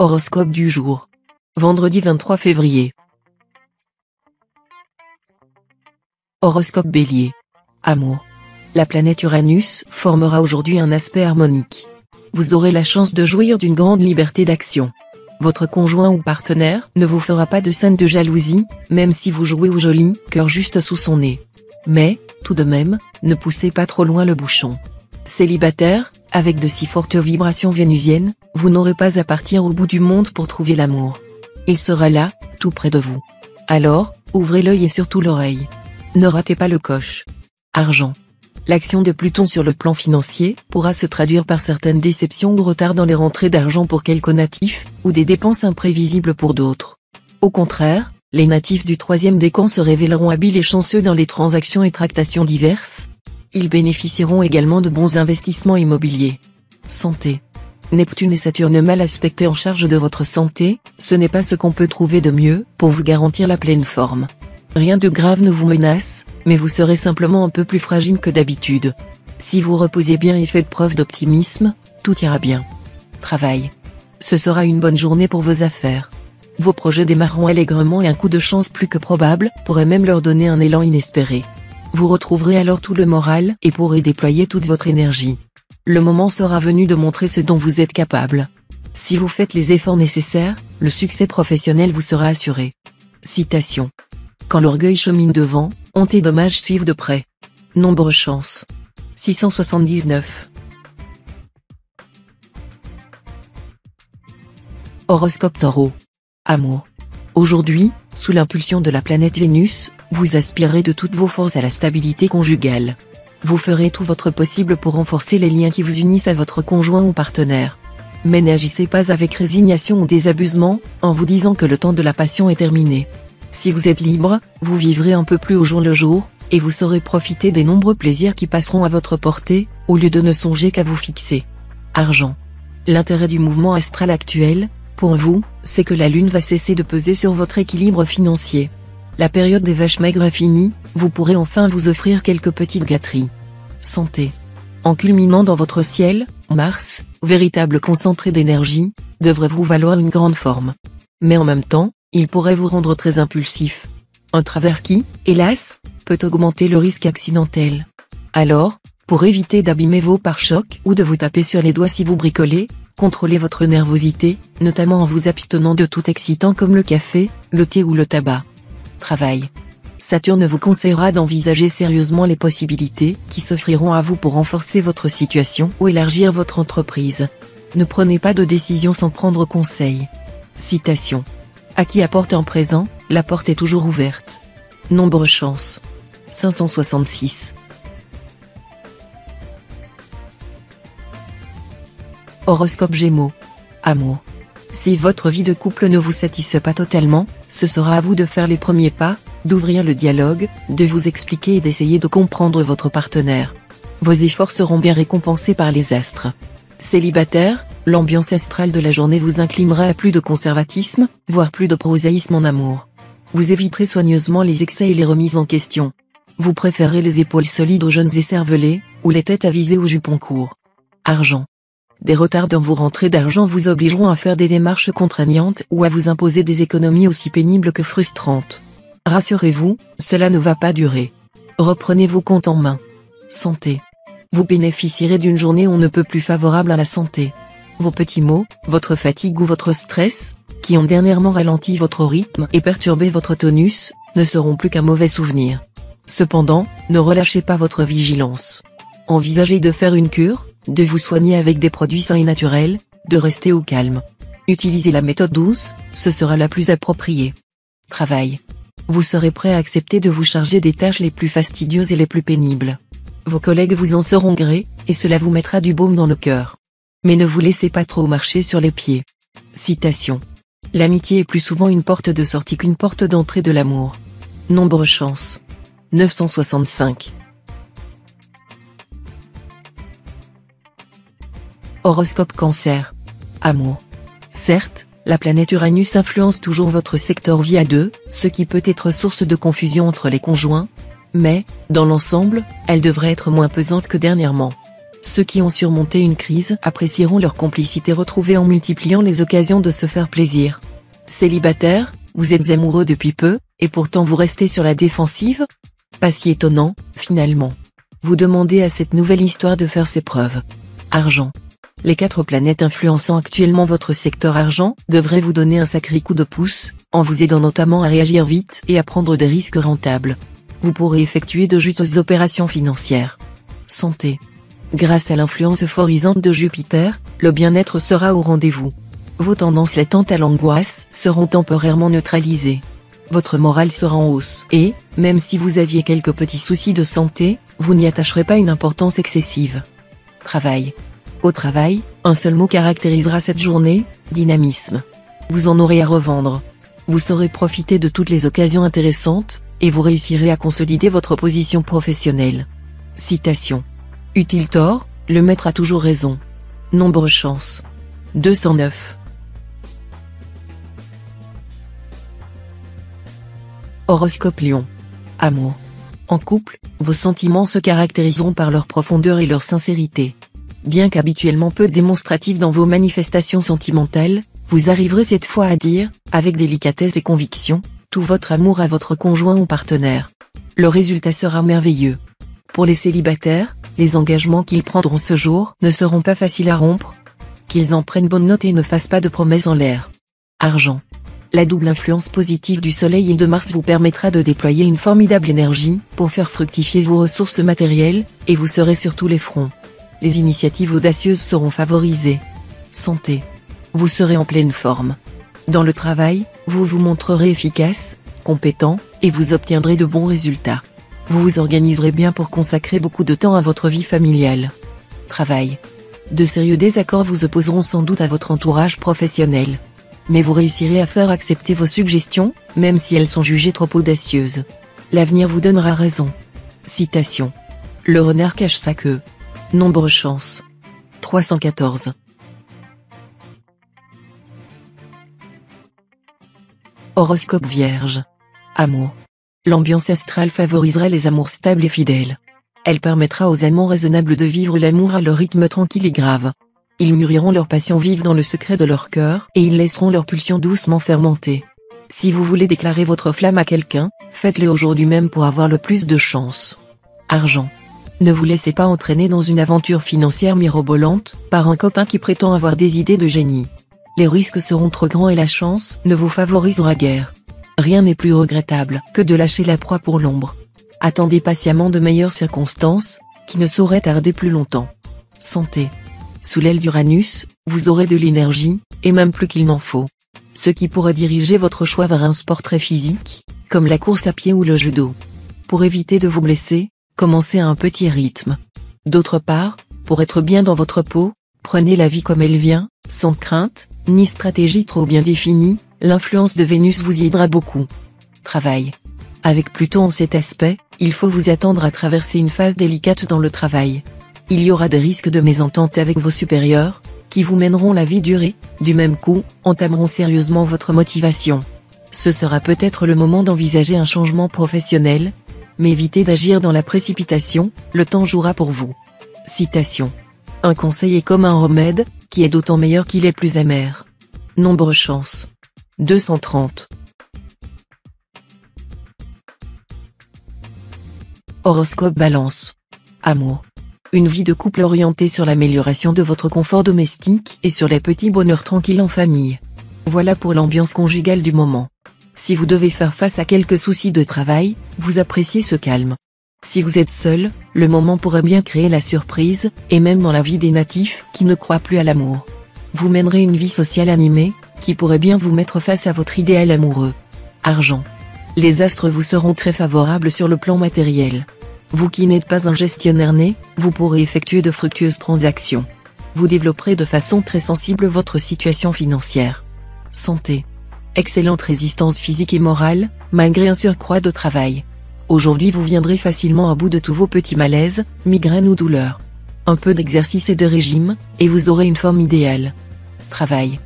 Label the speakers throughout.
Speaker 1: Horoscope du jour. Vendredi 23 février. Horoscope Bélier. Amour. La planète Uranus formera aujourd'hui un aspect harmonique. Vous aurez la chance de jouir d'une grande liberté d'action. Votre conjoint ou partenaire ne vous fera pas de scène de jalousie, même si vous jouez au joli cœur juste sous son nez. Mais, tout de même, ne poussez pas trop loin le bouchon. Célibataire, avec de si fortes vibrations vénusiennes, vous n'aurez pas à partir au bout du monde pour trouver l'amour. Il sera là, tout près de vous. Alors, ouvrez l'œil et surtout l'oreille. Ne ratez pas le coche. Argent. L'action de Pluton sur le plan financier pourra se traduire par certaines déceptions ou retards dans les rentrées d'argent pour quelques natifs, ou des dépenses imprévisibles pour d'autres. Au contraire, les natifs du 3e décan se révéleront habiles et chanceux dans les transactions et tractations diverses. Ils bénéficieront également de bons investissements immobiliers. Santé. Neptune et Saturne mal aspectés en charge de votre santé, ce n'est pas ce qu'on peut trouver de mieux pour vous garantir la pleine forme. Rien de grave ne vous menace, mais vous serez simplement un peu plus fragile que d'habitude. Si vous reposez bien et faites preuve d'optimisme, tout ira bien. Travail. Ce sera une bonne journée pour vos affaires. Vos projets démarreront allègrement et un coup de chance plus que probable pourrait même leur donner un élan inespéré. Vous retrouverez alors tout le moral et pourrez déployer toute votre énergie. Le moment sera venu de montrer ce dont vous êtes capable. Si vous faites les efforts nécessaires, le succès professionnel vous sera assuré. Citation. Quand l'orgueil chemine devant, honte et dommages suivent de près. Nombre chance. 679. Horoscope Taureau. Amour. Aujourd'hui, sous l'impulsion de la planète Vénus, vous aspirerez de toutes vos forces à la stabilité conjugale. Vous ferez tout votre possible pour renforcer les liens qui vous unissent à votre conjoint ou partenaire. Mais n'agissez pas avec résignation ou désabusement, en vous disant que le temps de la passion est terminé. Si vous êtes libre, vous vivrez un peu plus au jour le jour, et vous saurez profiter des nombreux plaisirs qui passeront à votre portée, au lieu de ne songer qu'à vous fixer. Argent. L'intérêt du mouvement astral actuel, pour vous, c'est que la Lune va cesser de peser sur votre équilibre financier. La période des vaches maigres est finie, vous pourrez enfin vous offrir quelques petites gâteries. Santé. En culminant dans votre ciel, Mars, véritable concentré d'énergie, devrait vous valoir une grande forme. Mais en même temps, il pourrait vous rendre très impulsif. Un travers qui, hélas, peut augmenter le risque accidentel. Alors, pour éviter d'abîmer vos pare-chocs ou de vous taper sur les doigts si vous bricolez, contrôlez votre nervosité, notamment en vous abstenant de tout excitant comme le café, le thé ou le tabac. Travail. Saturne vous conseillera d'envisager sérieusement les possibilités qui s'offriront à vous pour renforcer votre situation ou élargir votre entreprise. Ne prenez pas de décision sans prendre conseil. Citation. À qui apporte un présent, la porte est toujours ouverte. Nombre chance. 566. Horoscope Gémeaux. Amour. Si votre vie de couple ne vous satisfait pas totalement, ce sera à vous de faire les premiers pas, d'ouvrir le dialogue, de vous expliquer et d'essayer de comprendre votre partenaire. Vos efforts seront bien récompensés par les astres. Célibataire, l'ambiance astrale de la journée vous inclinera à plus de conservatisme, voire plus de prosaïsme en amour. Vous éviterez soigneusement les excès et les remises en question. Vous préférez les épaules solides aux jeunes écervelés, ou les têtes avisées aux jupons courts. Argent. Des retards dans vos rentrées d'argent vous obligeront à faire des démarches contraignantes ou à vous imposer des économies aussi pénibles que frustrantes. Rassurez-vous, cela ne va pas durer. Reprenez vos comptes en main. Santé. Vous bénéficierez d'une journée on ne peut plus favorable à la santé. Vos petits maux, votre fatigue ou votre stress, qui ont dernièrement ralenti votre rythme et perturbé votre tonus, ne seront plus qu'un mauvais souvenir. Cependant, ne relâchez pas votre vigilance. Envisagez de faire une cure, de vous soigner avec des produits sains et naturels, de rester au calme. Utilisez la méthode douce, ce sera la plus appropriée. Travail. Vous serez prêt à accepter de vous charger des tâches les plus fastidieuses et les plus pénibles. Vos collègues vous en sauront gré, et cela vous mettra du baume dans le cœur. Mais ne vous laissez pas trop marcher sur les pieds. Citation. L'amitié est plus souvent une porte de sortie qu'une porte d'entrée de l'amour. Nombre chance. 965. Horoscope Cancer. Amour. Certes, la planète Uranus influence toujours votre secteur vie à deux, ce qui peut être source de confusion entre les conjoints, mais, dans l'ensemble, elle devrait être moins pesante que dernièrement. Ceux qui ont surmonté une crise apprécieront leur complicité retrouvée en multipliant les occasions de se faire plaisir. Célibataire, vous êtes amoureux depuis peu, et pourtant vous restez sur la défensive? Pas si étonnant, finalement. Vous demandez à cette nouvelle histoire de faire ses preuves. Argent. Les 4 planètes influençant actuellement votre secteur argent devraient vous donner un sacré coup de pouce, en vous aidant notamment à réagir vite et à prendre des risques rentables. Vous pourrez effectuer de juteuses opérations financières. Santé. Grâce à l'influence euphorisante de Jupiter, le bien-être sera au rendez-vous. Vos tendances latentes à l'angoisse seront temporairement neutralisées. Votre morale sera en hausse et, même si vous aviez quelques petits soucis de santé, vous n'y attacherez pas une importance excessive. Travail. Au travail, un seul mot caractérisera cette journée, dynamisme. Vous en aurez à revendre. Vous saurez profiter de toutes les occasions intéressantes, et vous réussirez à consolider votre position professionnelle. Citation. Utile tort, le maître a toujours raison. Nombre chance. 209. Horoscope Lion. Amour. En couple, vos sentiments se caractériseront par leur profondeur et leur sincérité. Bien qu'habituellement peu démonstratifs dans vos manifestations sentimentales, vous arriverez cette fois à dire, avec délicatesse et conviction, tout votre amour à votre conjoint ou partenaire. Le résultat sera merveilleux. Pour les célibataires, les engagements qu'ils prendront ce jour ne seront pas faciles à rompre. Qu'ils en prennent bonne note et ne fassent pas de promesses en l'air. Argent. La double influence positive du Soleil et de Mars vous permettra de déployer une formidable énergie pour faire fructifier vos ressources matérielles, et vous serez sur tous les fronts. Les initiatives audacieuses seront favorisées. Santé. Vous serez en pleine forme. Dans le travail, vous vous montrerez efficace, compétent, et vous obtiendrez de bons résultats. Vous vous organiserez bien pour consacrer beaucoup de temps à votre vie familiale. Travail. De sérieux désaccords vous opposeront sans doute à votre entourage professionnel. Mais vous réussirez à faire accepter vos suggestions, même si elles sont jugées trop audacieuses. L'avenir vous donnera raison. Citation. Le renard cache sa queue. Nombre chance. 314. Horoscope Vierge. Amour. L'ambiance astrale favorisera les amours stables et fidèles. Elle permettra aux amants raisonnables de vivre l'amour à leur rythme tranquille et grave. Ils mûriront leur passion vive dans le secret de leur cœur et ils laisseront leur pulsion doucement fermenter. Si vous voulez déclarer votre flamme à quelqu'un, faites-le aujourd'hui même pour avoir le plus de chance. Argent. Ne vous laissez pas entraîner dans une aventure financière mirobolante par un copain qui prétend avoir des idées de génie. Les risques seront trop grands et la chance ne vous favorisera guère. Rien n'est plus regrettable que de lâcher la proie pour l'ombre. Attendez patiemment de meilleures circonstances, qui ne sauraient tarder plus longtemps. Santé. Sous l'aile d'Uranus, vous aurez de l'énergie, et même plus qu'il n'en faut. Ce qui pourrait diriger votre choix vers un sport très physique, comme la course à pied ou le judo. Pour éviter de vous blesser, commencez à un petit rythme. D'autre part, pour être bien dans votre peau, prenez la vie comme elle vient, sans crainte, ni stratégie trop bien définie, l'influence de Vénus vous y aidera beaucoup. Travail. Avec Pluton en cet aspect, il faut vous attendre à traverser une phase délicate dans le travail. Il y aura des risques de mésentente avec vos supérieurs, qui vous mèneront la vie dure et, du même coup, entameront sérieusement votre motivation. Ce sera peut-être le moment d'envisager un changement professionnel, mais évitez d'agir dans la précipitation, le temps jouera pour vous. Citation. Un conseil est comme un remède, qui est d'autant meilleur qu'il est plus amer. Nombre chance. 230. Horoscope Balance. Amour. Une vie de couple orientée sur l'amélioration de votre confort domestique et sur les petits bonheurs tranquilles en famille. Voilà pour l'ambiance conjugale du moment. Si vous devez faire face à quelques soucis de travail, vous appréciez ce calme. Si vous êtes seul, le moment pourrait bien créer la surprise, et même dans la vie des natifs qui ne croient plus à l'amour. Vous mènerez une vie sociale animée, qui pourrait bien vous mettre face à votre idéal amoureux. Argent. Les astres vous seront très favorables sur le plan matériel. Vous qui n'êtes pas un gestionnaire né, vous pourrez effectuer de fructueuses transactions. Vous développerez de façon très sensible votre situation financière. Santé. Excellente résistance physique et morale, malgré un surcroît de travail. Aujourd'hui vous viendrez facilement à bout de tous vos petits malaises, migraines ou douleurs. Un peu d'exercice et de régime, et vous aurez une forme idéale. Travail.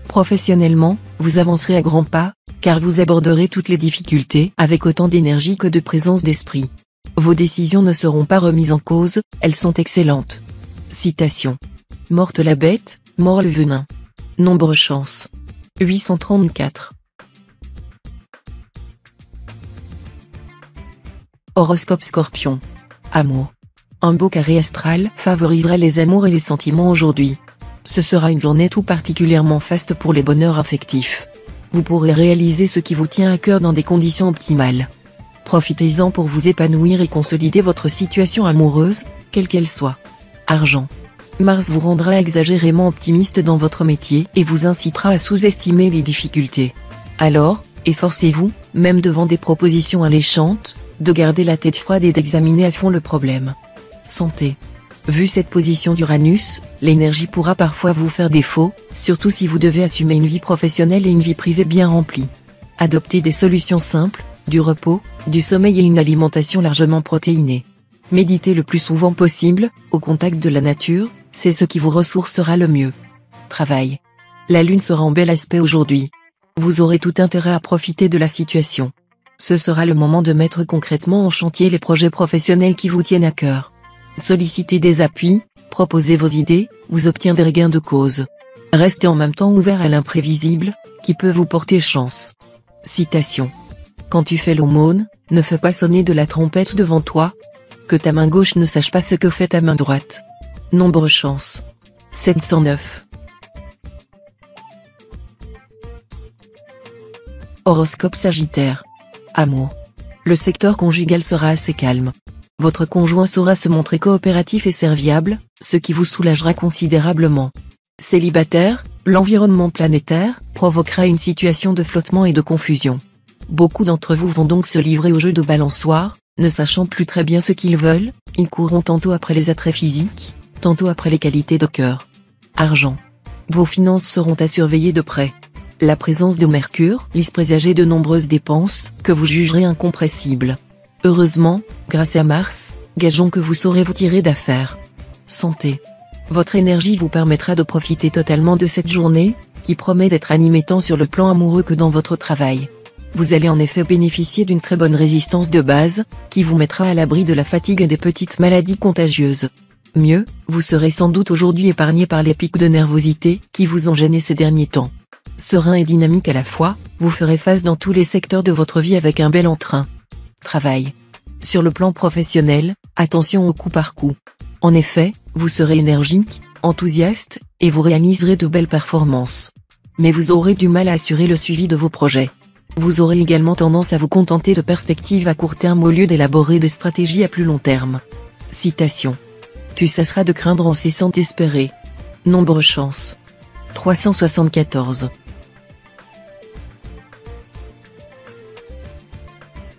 Speaker 1: Professionnellement, vous avancerez à grands pas, car vous aborderez toutes les difficultés avec autant d'énergie que de présence d'esprit. Vos décisions ne seront pas remises en cause, elles sont excellentes. Citation. Morte la bête, mort le venin. Nombre chance. 834. Horoscope Scorpion. Amour. Un beau carré astral favorisera les amours et les sentiments aujourd'hui. Ce sera une journée tout particulièrement faste pour les bonheurs affectifs. Vous pourrez réaliser ce qui vous tient à cœur dans des conditions optimales. Profitez-en pour vous épanouir et consolider votre situation amoureuse, quelle qu'elle soit. Argent. Mars vous rendra exagérément optimiste dans votre métier et vous incitera à sous-estimer les difficultés. Alors, efforcez-vous, même devant des propositions alléchantes, de garder la tête froide et d'examiner à fond le problème. Santé. Vu cette position d'Uranus, l'énergie pourra parfois vous faire défaut, surtout si vous devez assumer une vie professionnelle et une vie privée bien remplie. Adoptez des solutions simples, du repos, du sommeil et une alimentation largement protéinée. Méditez le plus souvent possible, au contact de la nature, c'est ce qui vous ressourcera le mieux. Travail. La lune sera en bel aspect aujourd'hui. Vous aurez tout intérêt à profiter de la situation. Ce sera le moment de mettre concrètement en chantier les projets professionnels qui vous tiennent à cœur. Sollicitez des appuis, proposez vos idées, vous obtiendrez gain de cause. Restez en même temps ouvert à l'imprévisible, qui peut vous porter chance. Citation. Quand tu fais l'aumône, ne fais pas sonner de la trompette devant toi. Que ta main gauche ne sache pas ce que fait ta main droite. Nombre chance. 709. Horoscope Sagittaire. Amour. Le secteur conjugal sera assez calme. Votre conjoint saura se montrer coopératif et serviable, ce qui vous soulagera considérablement. Célibataire, l'environnement planétaire provoquera une situation de flottement et de confusion. Beaucoup d'entre vous vont donc se livrer au jeu de balançoire, ne sachant plus très bien ce qu'ils veulent, ils courront tantôt après les attraits physiques, tantôt après les qualités de cœur. Argent. Vos finances seront à surveiller de près. La présence de Mercure laisse présager de nombreuses dépenses que vous jugerez incompressibles. Heureusement, grâce à Mars, gageons que vous saurez vous tirer d'affaire. Santé. Votre énergie vous permettra de profiter totalement de cette journée, qui promet d'être animée tant sur le plan amoureux que dans votre travail. Vous allez en effet bénéficier d'une très bonne résistance de base, qui vous mettra à l'abri de la fatigue et des petites maladies contagieuses. Mieux, vous serez sans doute aujourd'hui épargné par les pics de nervosité qui vous ont gêné ces derniers temps. Serein et dynamique à la fois, vous ferez face dans tous les secteurs de votre vie avec un bel entrain. Travail. Sur le plan professionnel, attention au coup par coup. En effet, vous serez énergique, enthousiaste, et vous réaliserez de belles performances. Mais vous aurez du mal à assurer le suivi de vos projets. Vous aurez également tendance à vous contenter de perspectives à court terme au lieu d'élaborer des stratégies à plus long terme. Citation. Tu cesseras de craindre en cessant d'espérer. Nombre chance. 374.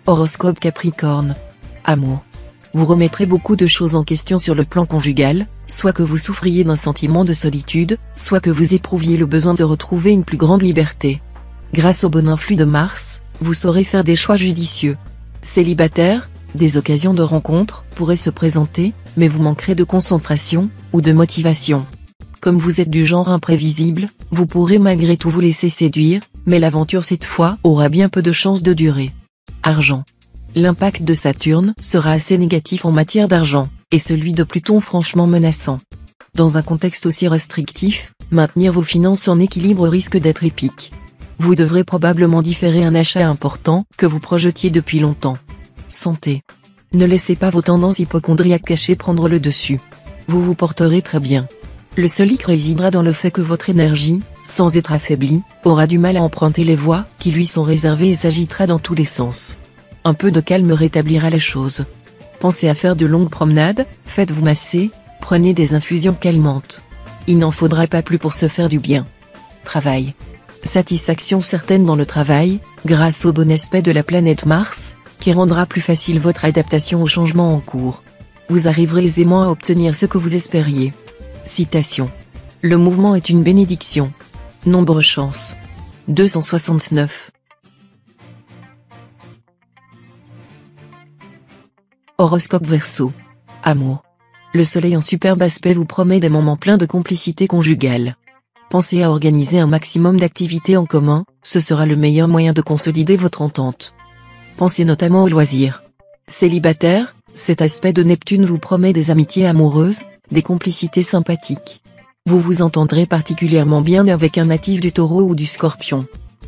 Speaker 1: Horoscope Capricorne. Amour. Vous remettrez beaucoup de choses en question sur le plan conjugal, soit que vous souffriez d'un sentiment de solitude, soit que vous éprouviez le besoin de retrouver une plus grande liberté. Grâce au bon influx de Mars, vous saurez faire des choix judicieux. Célibataire, des occasions de rencontre pourraient se présenter, mais vous manquerez de concentration, ou de motivation. Comme vous êtes du genre imprévisible, vous pourrez malgré tout vous laisser séduire, mais l'aventure cette fois aura bien peu de chances de durer. Argent. L'impact de Saturne sera assez négatif en matière d'argent, et celui de Pluton franchement menaçant. Dans un contexte aussi restrictif, maintenir vos finances en équilibre risque d'être épique. Vous devrez probablement différer un achat important que vous projetiez depuis longtemps. Santé. Ne laissez pas vos tendances hypocondriaques cachées prendre le dessus. Vous vous porterez très bien. Le seul hic résidera dans le fait que votre énergie, sans être affaiblie, aura du mal à emprunter les voies qui lui sont réservées et s'agitera dans tous les sens. Un peu de calme rétablira les choses. Pensez à faire de longues promenades, faites-vous masser, prenez des infusions calmantes. Il n'en faudra pas plus pour se faire du bien. Travail. Satisfaction certaine dans le travail, grâce au bon aspect de la planète Mars, qui rendra plus facile votre adaptation aux changements en cours. Vous arriverez aisément à obtenir ce que vous espériez. Citation. Le mouvement est une bénédiction. Nombre chance. 269. Horoscope Verseau. Amour. Le soleil en superbe aspect vous promet des moments pleins de complicité conjugale. Pensez à organiser un maximum d'activités en commun, ce sera le meilleur moyen de consolider votre entente. Pensez notamment aux loisirs. Célibataire, cet aspect de Neptune vous promet des amitiés amoureuses, des complicités sympathiques. Vous vous entendrez particulièrement bien avec un natif du Taureau ou du Scorpion.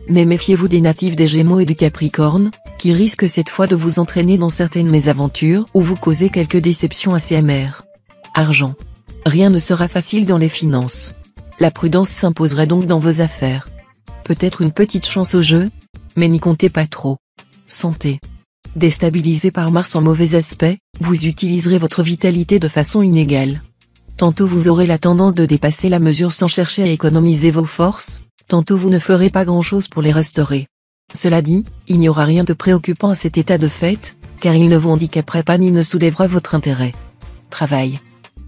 Speaker 1: Mais méfiez-vous des natifs des Gémeaux et du Capricorne, qui risquent cette fois de vous entraîner dans certaines mésaventures ou vous causer quelques déceptions assez amères. Argent. Rien ne sera facile dans les finances. La prudence s'imposera donc dans vos affaires. Peut-être une petite chance au jeu, mais n'y comptez pas trop. Santé. Déstabilisé par Mars en mauvais aspect, vous utiliserez votre vitalité de façon inégale. Tantôt vous aurez la tendance de dépasser la mesure sans chercher à économiser vos forces, tantôt vous ne ferez pas grand-chose pour les restaurer. Cela dit, il n'y aura rien de préoccupant à cet état de fait, car il ne vous handicapera pas ni ne soulèvera votre intérêt. Travail.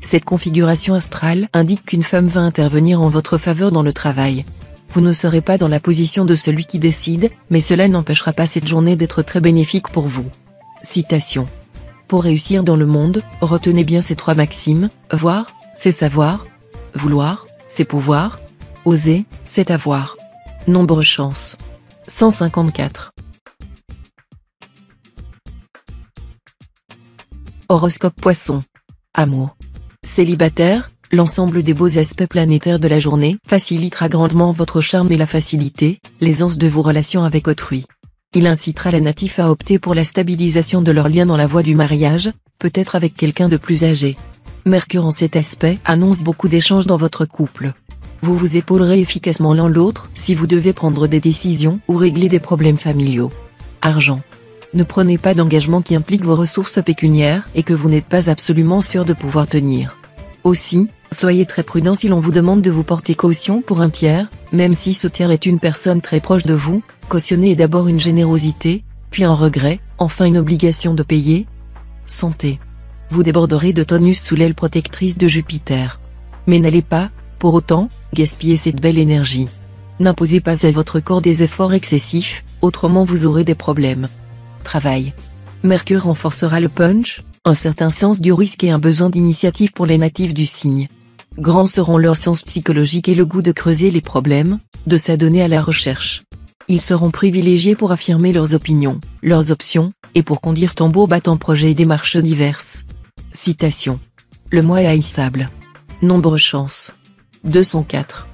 Speaker 1: Cette configuration astrale indique qu'une femme va intervenir en votre faveur dans le travail. Vous ne serez pas dans la position de celui qui décide, mais cela n'empêchera pas cette journée d'être très bénéfique pour vous. Citation. Pour réussir dans le monde, retenez bien ces 3 maximes, voir, c'est savoir, vouloir, c'est pouvoir, oser, c'est avoir. Nombre chance. 154. Horoscope Poisson. Amour. Célibataire, l'ensemble des beaux aspects planétaires de la journée facilitera grandement votre charme et la facilité, l'aisance de vos relations avec autrui. Il incitera les natifs à opter pour la stabilisation de leur lien dans la voie du mariage, peut-être avec quelqu'un de plus âgé. Mercure en cet aspect annonce beaucoup d'échanges dans votre couple. Vous vous épaulerez efficacement l'un l'autre si vous devez prendre des décisions ou régler des problèmes familiaux. Argent. Ne prenez pas d'engagement qui implique vos ressources pécuniaires et que vous n'êtes pas absolument sûr de pouvoir tenir. Aussi, soyez très prudent si l'on vous demande de vous porter caution pour un tiers, même si ce tiers est une personne très proche de vous, cautionner est d'abord une générosité, puis un regret, enfin une obligation de payer. Santé. Vous déborderez de tonus sous l'aile protectrice de Jupiter. Mais n'allez pas, pour autant, gaspiller cette belle énergie. N'imposez pas à votre corps des efforts excessifs, autrement vous aurez des problèmes. Travail. Mercure renforcera le punch, un certain sens du risque et un besoin d'initiative pour les natifs du signe. Grands seront leur sens psychologique et le goût de creuser les problèmes, de s'adonner à la recherche. Ils seront privilégiés pour affirmer leurs opinions, leurs options, et pour conduire tambour battant projets et démarches diverses. Citation. Le mois est haïssable. Nombre chance. 204.